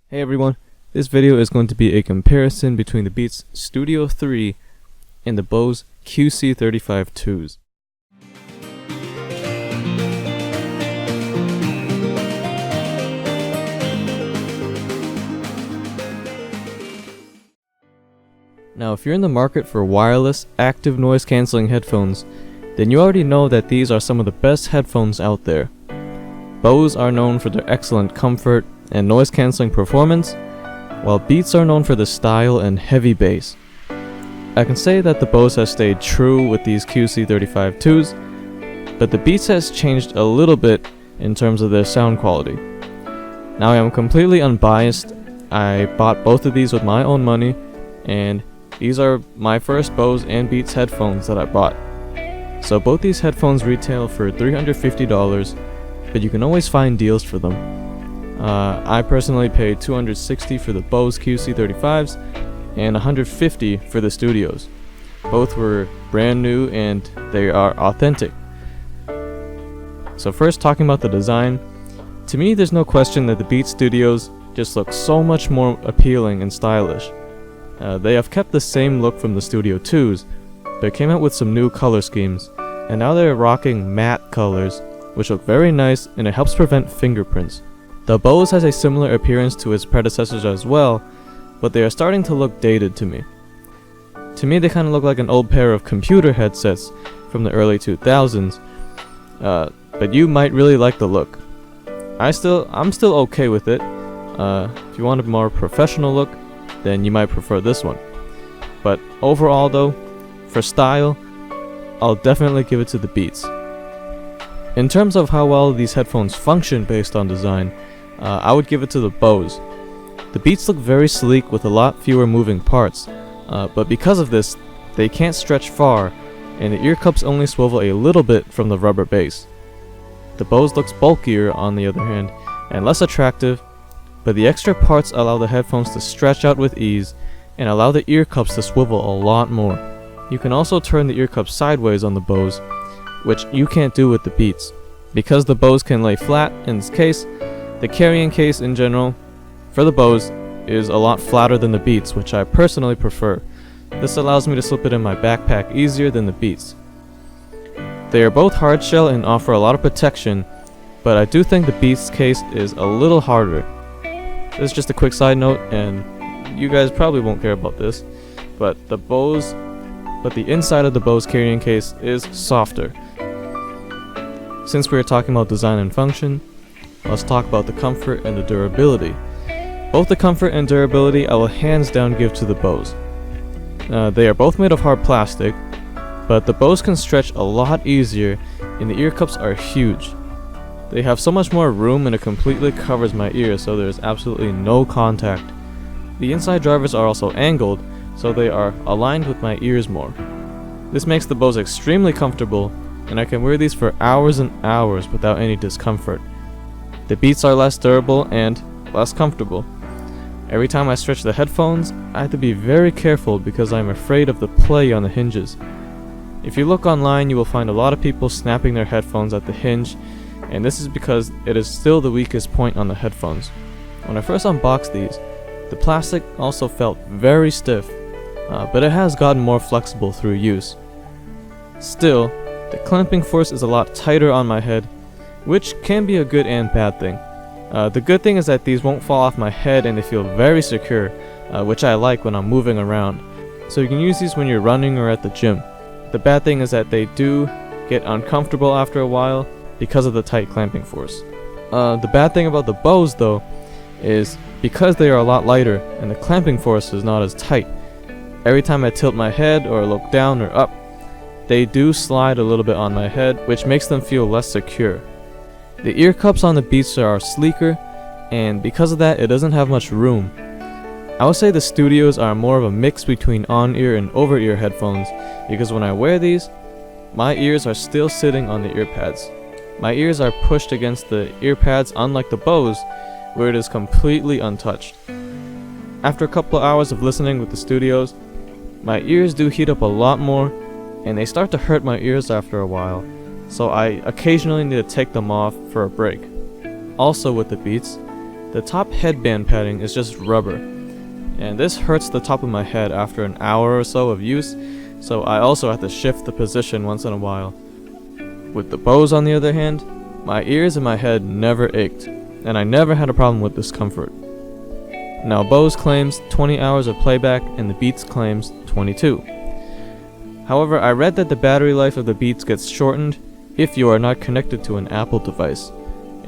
Hey everyone, this video is going to be a comparison between the Beats Studio 3 and the Bose QC35ii's. Now if you're in the market for wireless, active noise cancelling headphones, then you already know that these are some of the best headphones out there. Bose are known for their excellent comfort and noise cancelling performance, while Beats are known for the style and heavy bass. I can say that the Bose has stayed true with these QC35ii's, but the Beats has changed a little bit in terms of their sound quality. Now I am completely unbiased. I bought both of these with my own money, and these are my first Bose and Beats headphones that I bought. So both these headphones retail for $350, but you can always find deals for them. I personally paid $260 for the Bose QC35ii's and $150 for the Studios. Both were brand new and they are authentic. So first, talking about the design, to me there's no question that the Beats Studios just look so much more appealing and stylish. They have kept the same look from the Studio 2's, but came out with some new color schemes, and now they're rocking matte colors, which look very nice, and it helps prevent fingerprints. The Bose has a similar appearance to its predecessors as well, but they are starting to look dated to me. To me, they kind of look like an old pair of computer headsets from the early 2000s, but you might really like the look. I'm still okay with it. If you want a more professional look, then you might prefer this one. But overall though, for style, I'll definitely give it to the Beats. In terms of how well these headphones function based on design, I would give it to the Bose. The Beats look very sleek with a lot fewer moving parts, but because of this, they can't stretch far, and the ear cups only swivel a little bit from the rubber base. The Bose looks bulkier on the other hand, and less attractive, but the extra parts allow the headphones to stretch out with ease, and allow the ear cups to swivel a lot more. You can also turn the ear cups sideways on the Bose, which you can't do with the Beats. Because the Bose can lay flat in its case, the carrying case in general for the Bose is a lot flatter than the Beats, which I personally prefer. This allows me to slip it in my backpack easier than the Beats. They are both hard shell and offer a lot of protection, but I do think the Beats case is a little harder. This is just a quick side note, and you guys probably won't care about this, but the inside of the Bose carrying case is softer. Since we are talking about design and function, let's talk about the comfort and the durability. Both the comfort and durability I will hands down give to the Bose. They are both made of hard plastic, but the Bose can stretch a lot easier and the ear cups are huge. They have so much more room and it completely covers my ear, so there is absolutely no contact. The inside drivers are also angled, so they are aligned with my ears more. This makes the Bose extremely comfortable, and I can wear these for hours and hours without any discomfort. The Beats are less durable and less comfortable. Every time I stretch the headphones, I have to be very careful because I'm afraid of the play on the hinges. If you look online, you will find a lot of people snapping their headphones at the hinge, and this is because it is still the weakest point on the headphones. When I first unboxed these, the plastic also felt very stiff, but it has gotten more flexible through use. Still, the clamping force is a lot tighter on my head, which can be a good and bad thing. The good thing is that these won't fall off my head and they feel very secure, which I like when I'm moving around. So you can use these when you're running or at the gym. The bad thing is that they do get uncomfortable after a while because of the tight clamping force. The bad thing about the Bose though is because they are a lot lighter and the clamping force is not as tight. Every time I tilt my head or look down or up, they do slide a little bit on my head, which makes them feel less secure. The ear cups on the Beats are sleeker, and because of that it doesn't have much room. I would say the Studios are more of a mix between on-ear and over-ear headphones, because when I wear these, my ears are still sitting on the ear pads. My ears are pushed against the ear pads, unlike the Bose, where it is completely untouched. After a couple of hours of listening with the Studios, my ears do heat up a lot more, and they start to hurt my ears after a while, so I occasionally need to take them off for a break. Also with the Beats, The top headband padding is just rubber, and this hurts the top of my head after an hour or so of use, so I also have to shift the position once in a while. With the Bose on the other hand, my ears and my head never ached, and I never had a problem with discomfort. Now Bose claims 20 hours of playback and the Beats claims 22. However, I read that the battery life of the Beats gets shortened if you are not connected to an Apple device,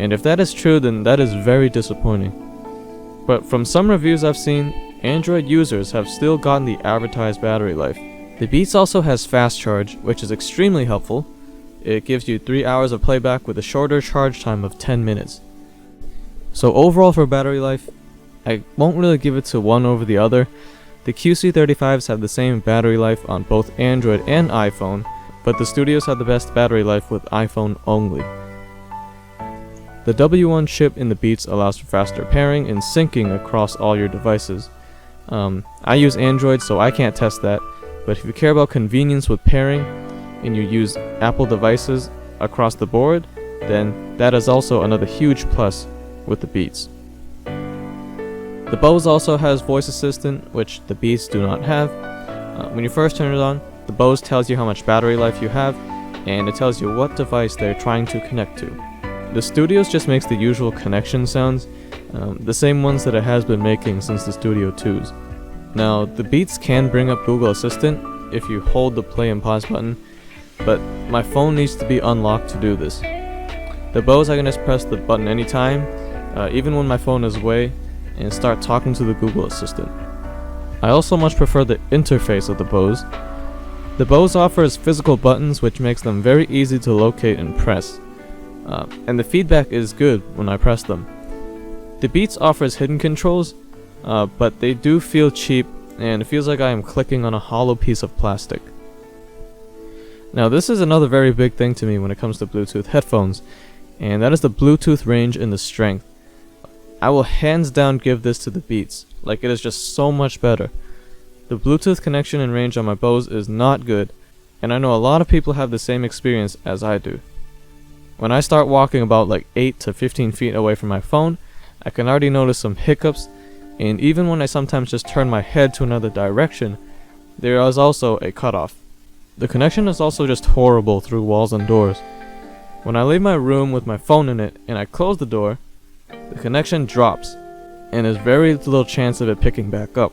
and if that is true, then that is very disappointing. But from some reviews I've seen, Android users have still gotten the advertised battery life. The Beats also has fast charge, which is extremely helpful. It gives you 3 hours of playback with a shorter charge time of 10 minutes. So overall for battery life, I won't really give it to one over the other. The QC35s have the same battery life on both Android and iPhone, but the Studios have the best battery life with iPhone only. The W1 chip in the Beats allows for faster pairing and syncing across all your devices. I use Android, so I can't test that, but if you care about convenience with pairing and you use Apple devices across the board, then that is also another huge plus with the Beats. The Bose also has voice assistant, which the Beats do not have. When you first turn it on, the Bose tells you how much battery life you have, and it tells you what device they're trying to connect to. The Studios just makes the usual connection sounds, the same ones that it has been making since the Studio 2s. Now, the Beats can bring up Google Assistant if you hold the play and pause button, but my phone needs to be unlocked to do this. The Bose, I can just press the button anytime, even when my phone is away, and start talking to the Google Assistant. I also much prefer the interface of the Bose. The Bose offers physical buttons which makes them very easy to locate and press, and the feedback is good when I press them. The Beats offers hidden controls, but they do feel cheap and it feels like I am clicking on a hollow piece of plastic. Now this is another very big thing to me when it comes to Bluetooth headphones, and that is the Bluetooth range and the strength. I will hands down give this to the Beats, like it is just so much better. The Bluetooth connection and range on my Bose is not good, and I know a lot of people have the same experience as I do. When I start walking about like 8 to 15 feet away from my phone, I can already notice some hiccups, and even when I sometimes just turn my head to another direction, there is also a cutoff. The connection is also just horrible through walls and doors. When I leave my room with my phone in it and I close the door, the connection drops, and there's very little chance of it picking back up.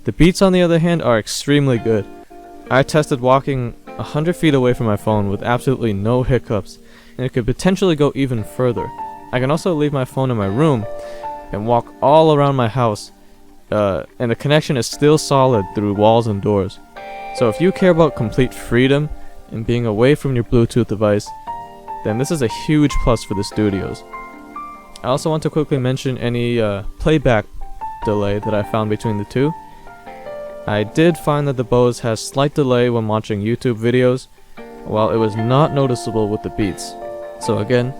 The Beats on the other hand are extremely good. I tested walking 100 feet away from my phone with absolutely no hiccups, and it could potentially go even further. I can also leave my phone in my room and walk all around my house, and the connection is still solid through walls and doors. So if you care about complete freedom and being away from your Bluetooth device, then this is a huge plus for the Studios. I also want to quickly mention any playback delay that I found between the two. I did find that the Bose has slight delay when watching YouTube videos, while it was not noticeable with the Beats. So again,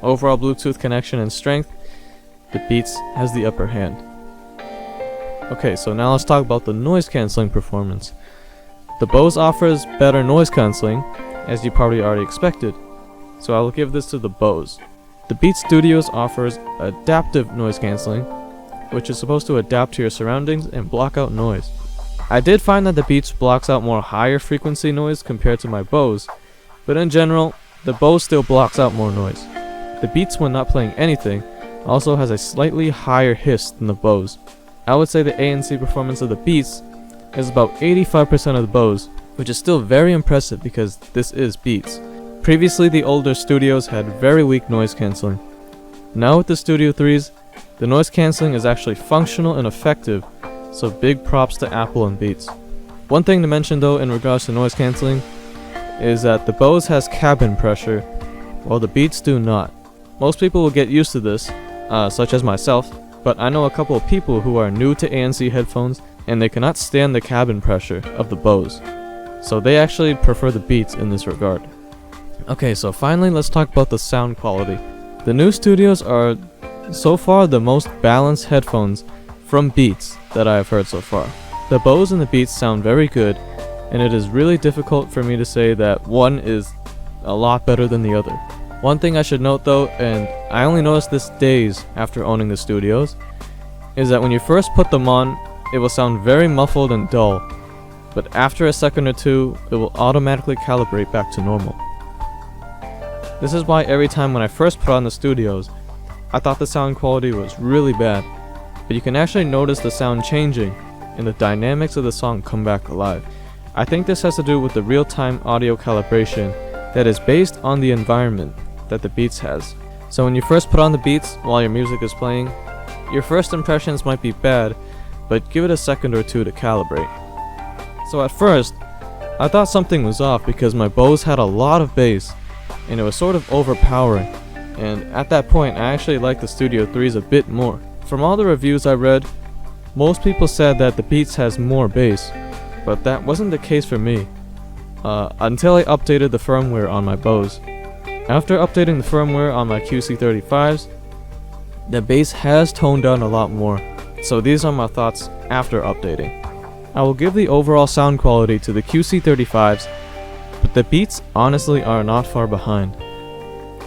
overall Bluetooth connection and strength, the Beats has the upper hand. Okay, so now let's talk about the noise cancelling performance. The Bose offers better noise cancelling, as you probably already expected, so I will give this to the Bose. The Beats Studios offers adaptive noise cancelling, which is supposed to adapt to your surroundings and block out noise. I did find that the Beats blocks out more higher frequency noise compared to my Bose, but in general, the Bose still blocks out more noise. The Beats, when not playing anything, also has a slightly higher hiss than the Bose. I would say the ANC performance of the Beats is about 85% of the Bose, which is still very impressive because this is Beats. Previously, the older Studios had very weak noise cancelling. Now with the Studio 3s, the noise cancelling is actually functional and effective, so big props to Apple and Beats. One thing to mention though in regards to noise cancelling is that the Bose has cabin pressure, while the Beats do not. Most people will get used to this, such as myself, but I know a couple of people who are new to ANC headphones and they cannot stand the cabin pressure of the Bose, so they actually prefer the Beats in this regard. Okay, so finally let's talk about the sound quality. The new Studios are so far the most balanced headphones from Beats that I have heard so far. The Bose and the Beats sound very good, and it is really difficult for me to say that one is a lot better than the other. One thing I should note though, and I only noticed this days after owning the studios, is that when you first put them on, it will sound very muffled and dull, but after a second or two, it will automatically calibrate back to normal. This is why every time when I first put on the studios, I thought the sound quality was really bad, but you can actually notice the sound changing and the dynamics of the song come back alive. I think this has to do with the real-time audio calibration that is based on the environment that the Beats has. So when you first put on the Beats while your music is playing, your first impressions might be bad, but give it a second or two to calibrate. So at first, I thought something was off because my Bose had a lot of bass, and it was sort of overpowering, and at that point I actually liked the Studio 3s a bit more. From all the reviews I read, most people said that the Beats has more bass, but that wasn't the case for me, until I updated the firmware on my Bose. After updating the firmware on my QC35s, the bass has toned down a lot more, so these are my thoughts after updating. I will give the overall sound quality to the QC35s, but the Beats honestly are not far behind.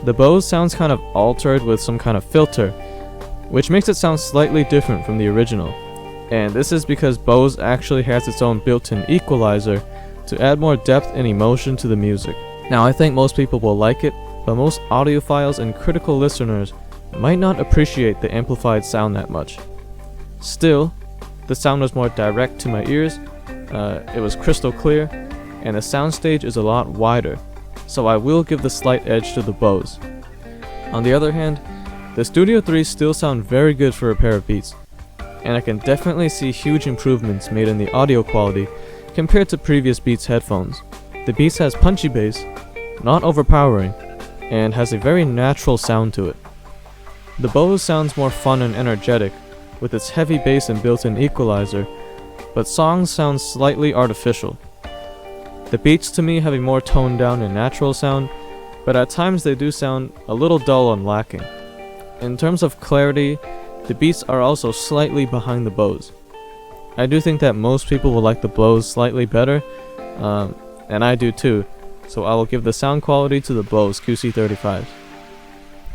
The Bose sounds kind of altered with some kind of filter, which makes it sound slightly different from the original, and this is because Bose actually has its own built-in equalizer to add more depth and emotion to the music. Now I think most people will like it, but most audiophiles and critical listeners might not appreciate the amplified sound that much. Still, the sound was more direct to my ears, it was crystal clear, and the soundstage is a lot wider, so I will give the slight edge to the Bose. On the other hand, the Studio 3s still sound very good for a pair of Beats, and I can definitely see huge improvements made in the audio quality compared to previous Beats headphones. The Beats has punchy bass, not overpowering, and has a very natural sound to it. The Bose sounds more fun and energetic, with its heavy bass and built-in equalizer, but songs sound slightly artificial. The Beats to me have a more toned down and natural sound, but at times they do sound a little dull and lacking. In terms of clarity, the Beats are also slightly behind the Bose. I do think that most people will like the Bose slightly better, and I do too, so I will give the sound quality to the Bose QC35s.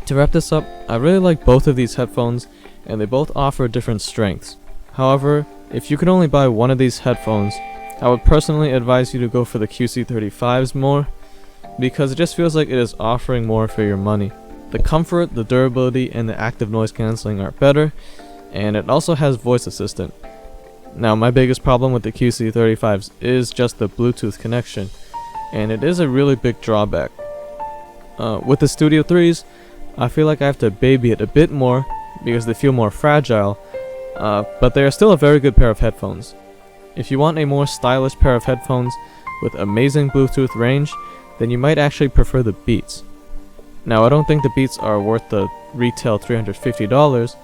To wrap this up, I really like both of these headphones, and they both offer different strengths. However, if you could only buy one of these headphones, I would personally advise you to go for the QC35s more, because it just feels like it is offering more for your money. The comfort, the durability, and the active noise cancelling are better, and it also has voice assistant. Now my biggest problem with the QC35s is just the Bluetooth connection, and it is a really big drawback. With the Studio 3s, I feel like I have to baby it a bit more because they feel more fragile, but they are still a very good pair of headphones. If you want a more stylish pair of headphones with amazing Bluetooth range, then you might actually prefer the Beats. Now I don't think the Beats are worth the retail $350,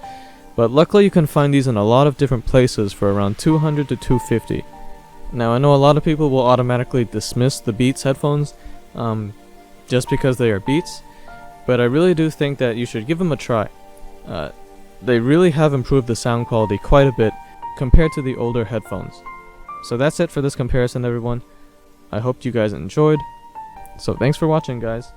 but luckily you can find these in a lot of different places for around $200 to $250. Now I know a lot of people will automatically dismiss the Beats headphones just because they are Beats, but I really do think that you should give them a try. They really have improved the sound quality quite a bit compared to the older headphones. So that's it for this comparison, everyone. I hope you guys enjoyed. So thanks for watching, guys.